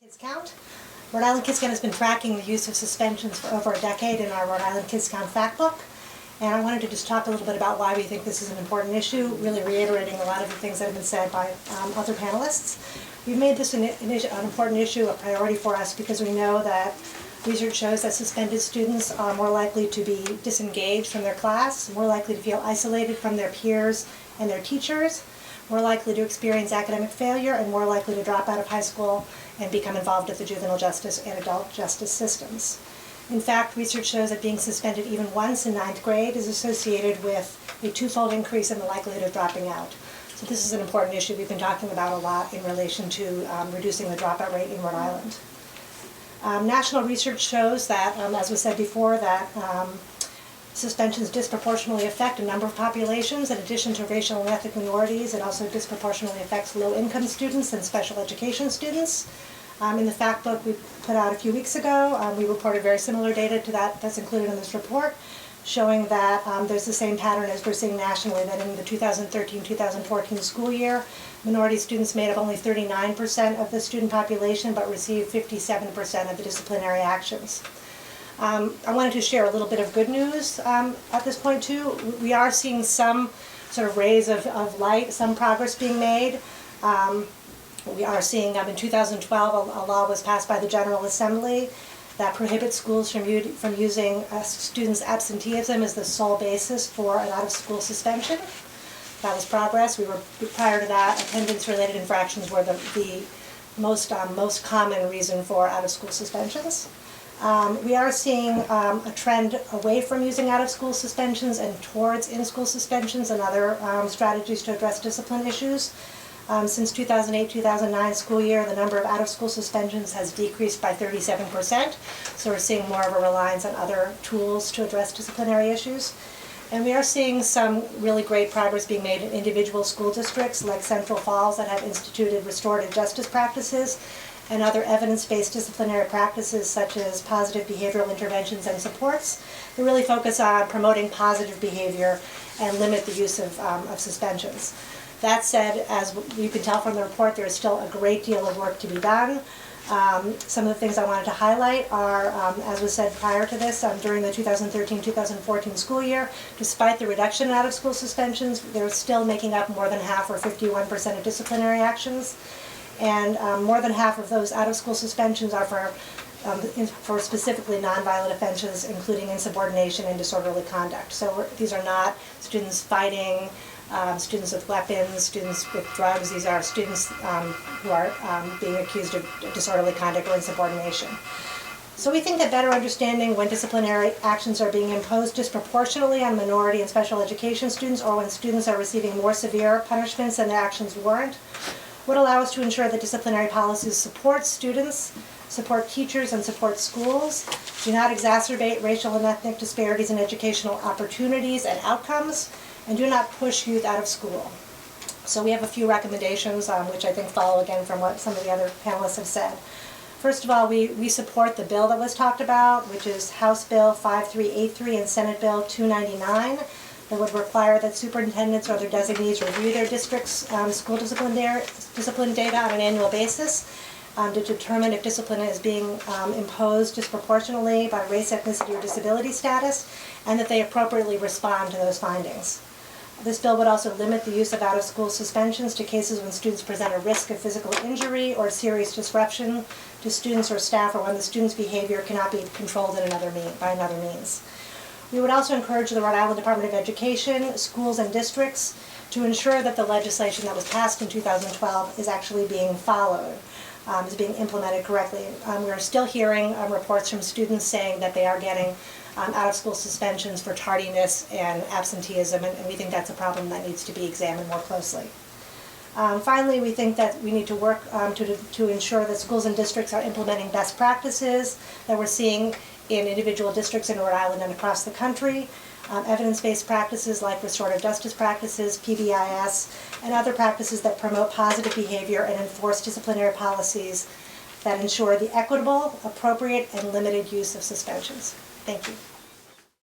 Kids Count. Rhode Island Kids Count has been tracking the use of suspensions for over a decade in our Rhode Island Kids Count fact book. And I wanted to just talk a little bit about why we think this is an important issue, really reiterating a lot of the things that have been said by other panelists. We've made this an important issue, a priority for us, because we know that research shows that suspended students are more likely to be disengaged from their class, more likely to feel isolated from their peers and their teachers, more likely to experience academic failure, and more likely to drop out of high school and become involved with the juvenile justice and adult justice systems. In fact, research shows that being suspended even once in 9th grade is associated with a twofold increase in the likelihood of dropping out. So this is an important issue we've been talking about a lot in relation to reducing the dropout rate in Rhode Island. National research shows that, as was said before, that suspensions disproportionately affect a number of populations. In addition to racial and ethnic minorities, it also disproportionately affects low-income students and special education students. In the fact book we put out a few weeks ago, we reported very similar data to that's included in this report, showing that there's the same pattern as we're seeing nationally, that in the 2013-2014 school year, minority students made up only 39% of the student population, but received 57% of the disciplinary actions. I wanted to share a little bit of good news at this point too. We are seeing some sort of rays of light, some progress being made. We are seeing in 2012 a law was passed by the General Assembly that prohibits schools from using students' absenteeism as the sole basis for an out-of-school suspension. That was progress. Prior to that, attendance-related infractions were the most common reason for out-of-school suspensions. We are seeing a trend away from using out-of-school suspensions and towards in-school suspensions and other strategies to address discipline issues. Since 2008-2009 school year, the number of out-of-school suspensions has decreased by 37%, so we're seeing more of a reliance on other tools to address disciplinary issues. And we are seeing some really great progress being made in individual school districts like Central Falls that have instituted restorative justice practices and other evidence-based disciplinary practices such as positive behavioral interventions and supports that really focus on promoting positive behavior and limit the use of suspensions. That said, as you can tell from the report, there is still a great deal of work to be done. Some of the things I wanted to highlight are, as was said prior to this, during the 2013-2014 school year, despite the reduction in out-of-school suspensions, they're still making up more than half, or 51%, of disciplinary actions. And more than half of those out-of-school suspensions are for specifically nonviolent offenses, including insubordination and disorderly conduct. So these are not students fighting, students with weapons, students with drugs. These are students who are being accused of disorderly conduct or insubordination. So we think that better understanding when disciplinary actions are being imposed disproportionately on minority and special education students, or when students are receiving more severe punishments than their actions warrant, would allow us to ensure that disciplinary policies support students, support teachers, and support schools, do not exacerbate racial and ethnic disparities in educational opportunities and outcomes, and do not push youth out of school. So we have a few recommendations which I think follow again from what some of the other panelists have said. First of all, we support the bill that was talked about, which is House Bill 5383 and Senate Bill 299, that would require that superintendents or their designees review their district's school discipline data on an annual basis to determine if discipline is being imposed disproportionately by race, ethnicity, or disability status, and that they appropriately respond to those findings. This bill would also limit the use of out-of-school suspensions to cases when students present a risk of physical injury or serious disruption to students or staff, or when the student's behavior cannot be controlled by another means. We would also encourage the Rhode Island Department of Education, schools, and districts to ensure that the legislation that was passed in 2012 is actually being followed, is being implemented correctly. We are still hearing reports from students saying that they are getting out-of-school suspensions for tardiness and absenteeism, and we think that's a problem that needs to be examined more closely. Finally, we think that we need to work to ensure that schools and districts are implementing best practices that we're seeing in individual districts in Rhode Island and across the country, evidence-based practices like restorative justice practices, PBIS, and other practices that promote positive behavior and enforce disciplinary policies that ensure the equitable, appropriate, and limited use of suspensions. Thank you.